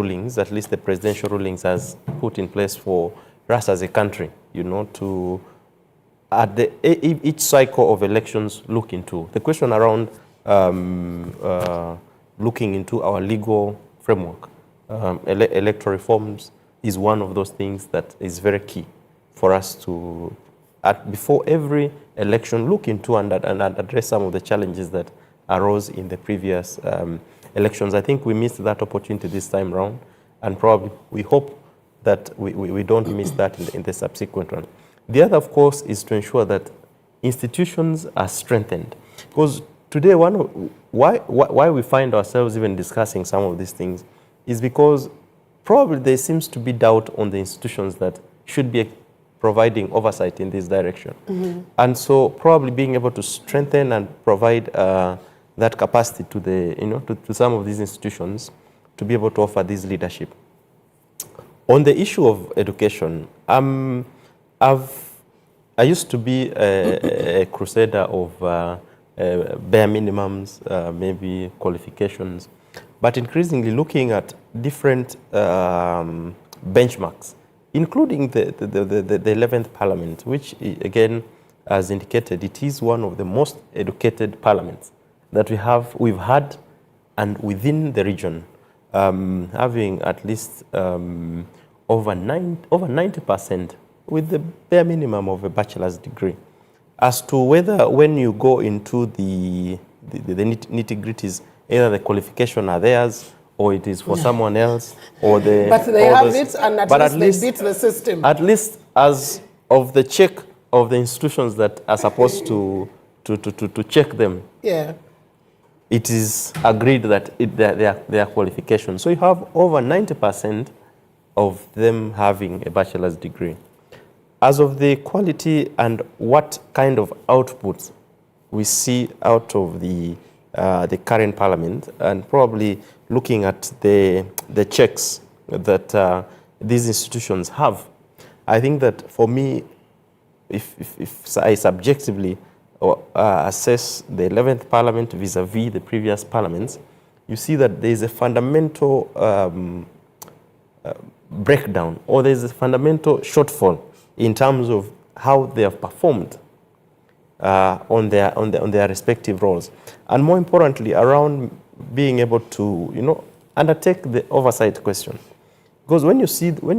rulings, at least the presidential rulings, has put in place for us as a country, you know, to at each cycle of elections look into. The question around looking into our legal framework, electoral reforms is one of those things that is very key for us to, before every election, look into and address some of the challenges that arose in the previous elections. I think we missed that opportunity this time around, and probably we hope that we don't miss that in the subsequent one. The other, of course, is to ensure that institutions are strengthened. Because today, why we find ourselves even discussing some of these things is because probably there seems to be doubt on the institutions that should be providing oversight in this direction. Mm-hmm. And so probably being able to strengthen and provide that capacity to to some of these institutions to be able to offer this leadership. On the issue of education, I used to be a crusader of bare minimums, maybe qualifications, but increasingly looking at different benchmarks, including the 11th Parliament, which again, as indicated, it is one of the most educated parliaments that we've had, and within the region, having at least over 90% with the bare minimum of a bachelor's degree. As to whether when you go into the nitty-gritties, either the qualification are theirs or it is for someone else, or the... But they have it, and at least they beat the system. At least as of the check of the institutions that are supposed to check them, yeah, it is agreed that their qualifications. So you have over 90% of them having a bachelor's degree. As of the quality and what kind of outputs we see out of the current parliament, and probably looking at the checks that these institutions have, I think that for me, if I subjectively assess the 11th parliament vis-a-vis the previous parliaments, you see that there is a fundamental breakdown, or there is a fundamental shortfall in terms of how they have performed on their respective roles, and more importantly, around being able to undertake the oversight question. Because when you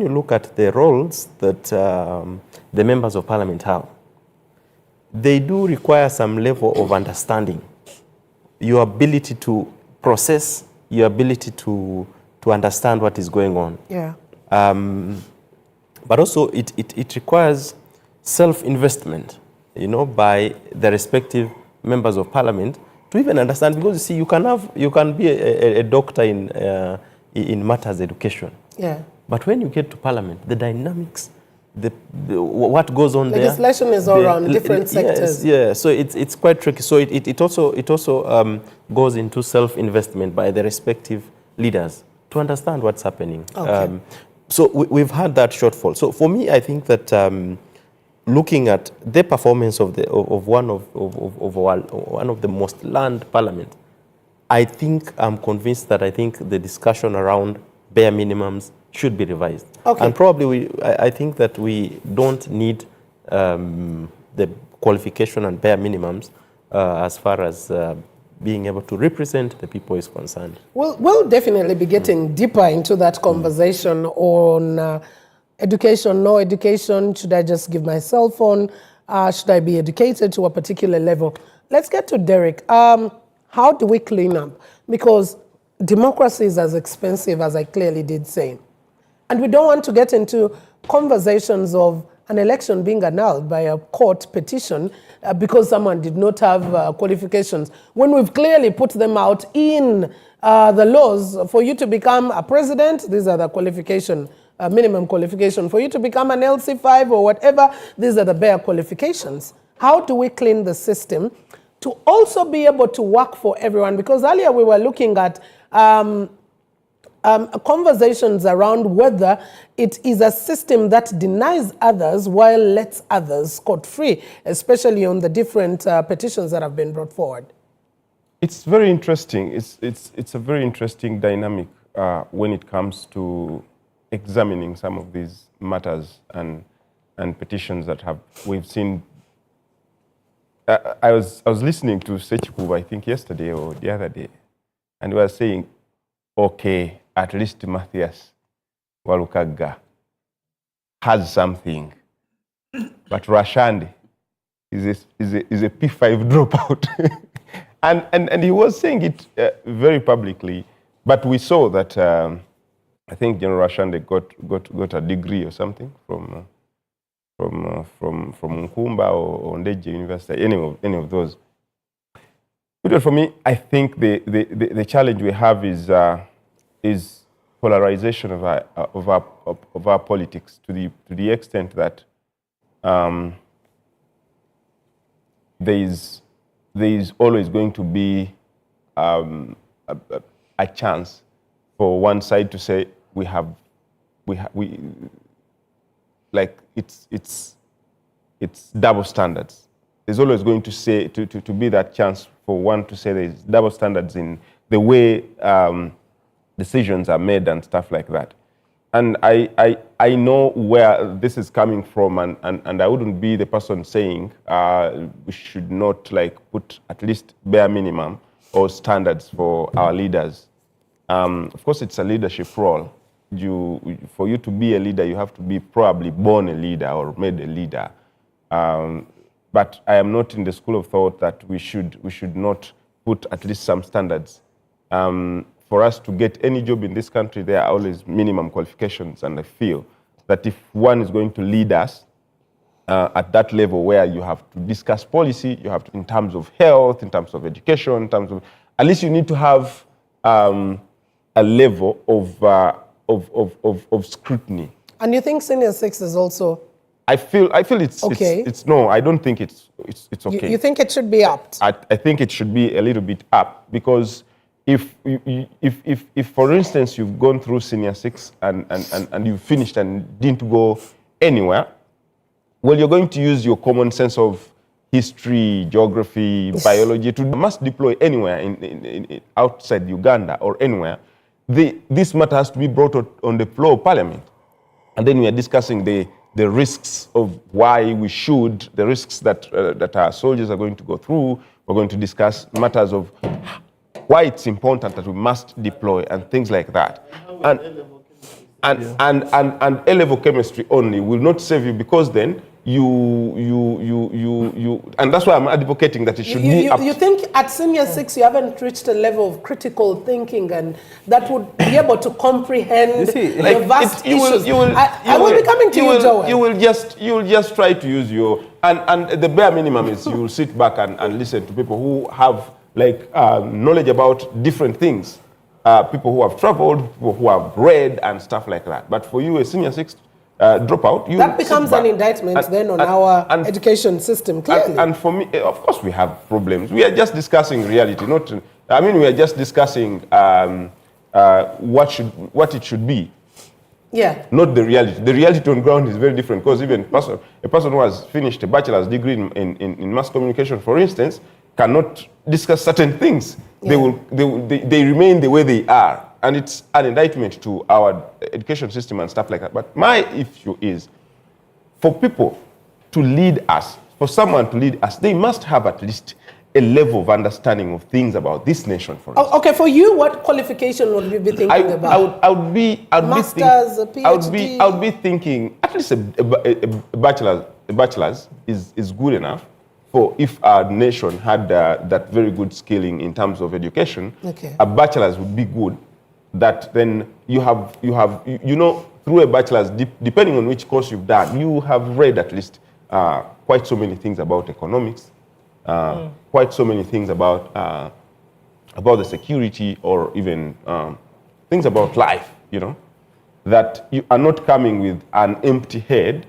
look at the roles that the members of parliament have, they do require some level of understanding, your ability to process, your ability to understand what is going on. Yeah. But also it requires self-investment, by the respective members of parliament to even understand, because you see, you can be a doctor in matters education. Yeah. But when you get to parliament, the dynamics, what goes on there. Legislation is all around different sectors. Yeah. So it's quite tricky. So it also goes into self-investment by the respective leaders to understand what's happening. Okay. So we've had that shortfall. So for me, I think that looking at the performance of one of the most learned parliament, I'm convinced that the discussion around bare minimums should be revised. Okay. And probably I think that we don't need the qualification and bare minimums as far as being able to represent the people is concerned. We'll definitely be getting deeper into that conversation on education, no education. Should I just give my cell phone? Should I be educated to a particular level? Let's get to Derek. How do we clean up? Because democracy is as expensive as I clearly did say. And we don't want to get into conversations of an election being annulled by a court petition because someone did not have qualifications, when we've clearly put them out in the laws. For you to become a president, these are the qualification, minimum qualification. For you to become an LC5 or whatever, these are the bare qualifications. How do we clean the system to also be able to work for everyone? Because earlier we were looking at conversations around whether it is a system that denies others while lets others scot-free, especially on the different petitions that have been brought forward. It's very interesting. It's a very interesting dynamic when it comes to examining some of these matters and petitions that we've seen. I was listening to Sechikuba, I think yesterday or the other day, and we were saying, okay, at least Matthias Walukaga has something, but Rashandi is a P5 dropout. and he was saying it very publicly, but we saw that I think General Rashandi got a degree or something from Nkumba or Ndeje University, any of those. But for me, I think the challenge we have is polarization of our politics to the extent that there is always going to be a chance for one side to say we like it's double standards. There's always going to say to be that chance for one to say there's double standards in the way decisions are made and stuff like that. And I know where this is coming from, and I wouldn't be the person saying we should not like put at least bare minimum or standards for our leaders. Of course, it's a leadership role. For you to be a leader, you have to be probably born a leader or made a leader. But I am not in the school of thought that we should not put at least some standards. For us to get any job in this country, there are always minimum qualifications, and I feel that if one is going to lead us at that level where you have to discuss policy, you have to, in terms of health, in terms of education, in terms of, at least you need to have a level of scrutiny. And you think Senior 6 is also? I feel it's okay. It's no, I don't think it's okay. You think it should be upped? I think it should be a little bit up, because if for instance you've gone through Senior 6 and you've finished and didn't go anywhere, well, you're going to use your common sense of history, geography, biology to must deploy anywhere in outside Uganda or anywhere. This matter has to be brought on the floor of Parliament, and then we are discussing the risks of why we should, the risks that our soldiers are going to go through. We're going to discuss matters of why it's important that we must deploy and things like that. And A-level chemistry only will not save you, because then you and that's why I'm advocating that it should be up. You think at Senior 6 you haven't reached a level of critical thinking and that would be able to comprehend the vast issues? I will be coming to you, Joel. You will just try to use your, and the bare minimum is you will sit back and listen to people who have like knowledge about different things, people who have traveled, people who have read and stuff like that. But for you, a Senior 6 dropout, that becomes an indictment then on our education system, clearly. And for me, of course, we have problems. We are just discussing reality, not. I mean, we are just discussing what it should be. Yeah. Not the reality. The reality on ground is very different, because even a person who has finished a bachelor's degree in mass communication, for instance, cannot discuss certain things. Yeah. They remain the way they are. And it's an indictment to our education system and stuff like that. But my issue is, for people to lead us, for someone to lead us, they must have at least a level of understanding of things about this nation, for instance. Okay, for you, what qualification would you be thinking about? I would be Masters, a PhD? I would be thinking at least a bachelor's is good enough for, if our nation had that very good skilling in terms of education. Okay. A bachelor's would be good. That then you have through a bachelor's, depending on which course you've done, you have read at least quite so many things about economics, quite so many things about the security, or even things about life, that you are not coming with an empty head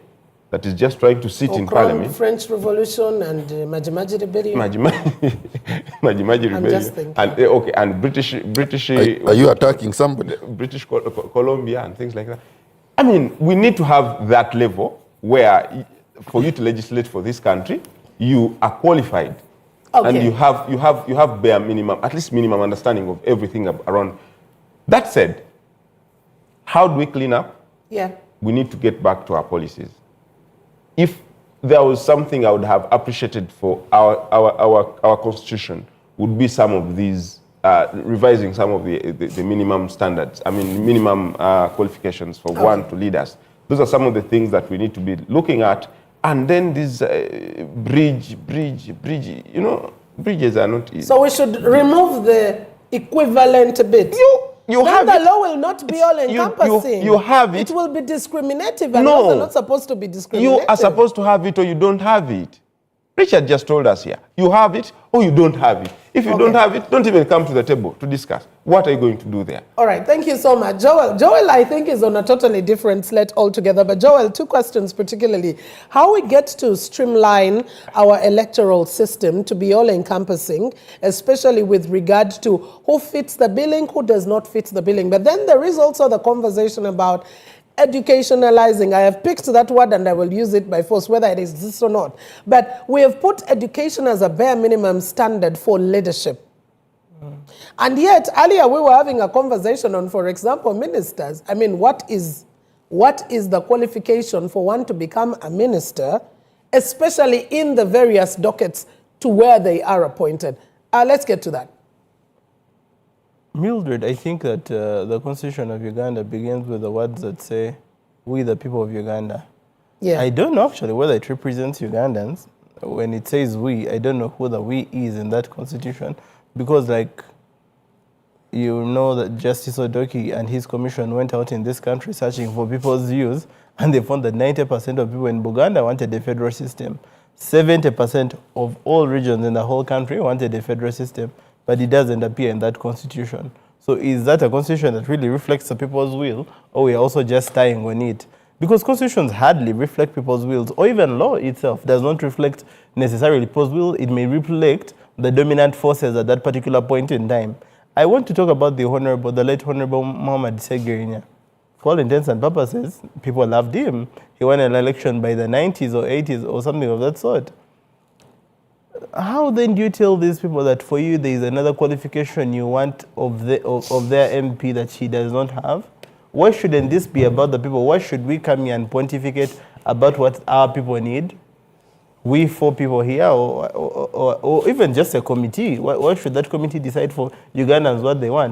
that is just trying to sit in Parliament. French Revolution and Majimaji Rebellion. Majimaji Rebellion. I'm just thinking. And and British. Are you attacking somebody? British Columbia and things like that. I mean, we need to have that level where, for you to legislate for this country, you are qualified, and you have bare minimum, at least minimum understanding of everything around. That said, How do we clean up? Yeah. We need to get back to our policies. If there was something I would have appreciated for our constitution, would be some of these, revising some of the minimum standards, minimum qualifications for one to lead us. Those are some of the things that we need to be looking at. And then these bridge, bridges are not easy. So we should remove the equivalent bit. You then have the it. law will not be all encompassing. You have it. It will be discriminative, and No. those are not supposed to be discriminative. You are supposed to have it or you don't have it. Richard just told us here, you have it or you don't have it. If you don't have it, don't even come to the table to discuss. What are you going to do there? All right, thank you so much. Joel, I think, is on a totally different slate altogether. But Joel, two questions particularly. How we get to streamline our electoral system to be all-encompassing, especially with regard to who fits the billing, who does not fit the billing. But then there is also the conversation about educationalizing. I have picked that word and I will use it by force, whether it exists or not. But we have put education as a bare minimum standard for leadership. And yet, earlier we were having a conversation on, for example, ministers. I mean, what is the qualification for one to become a minister, especially in the various dockets to where they are appointed? Let's get to that. Mildred, I think that the Constitution of Uganda begins with the words that say, "We the people of Uganda." Yeah. I don't know actually whether it represents Ugandans. When it says we, I don't know who the we is in that Constitution, because like, you know that Justice Odoki and his commission went out in this country searching for people's views, and they found that 90% of people in Buganda wanted a federal system. 70% of all regions in the whole country wanted a federal system, but it doesn't appear in that constitution. So is that a constitution that really reflects the people's will, or we are also just tying on it? Because constitutions hardly reflect people's wills, or even law itself does not reflect necessarily people's will. It may reflect the dominant forces at that particular point in time. I want to talk about the late Honorable Mohamed Segirinya. For all intents and purposes, people loved him. He won an election by the 90s or 80s or something of that sort. How then do you tell these people that for you there is another qualification you want of their MP that she does not have? Why shouldn't this be about the people? Why should we come here and pontificate about what our people need? We four people here, or even just a committee. Why should that committee decide for Ugandans what they want?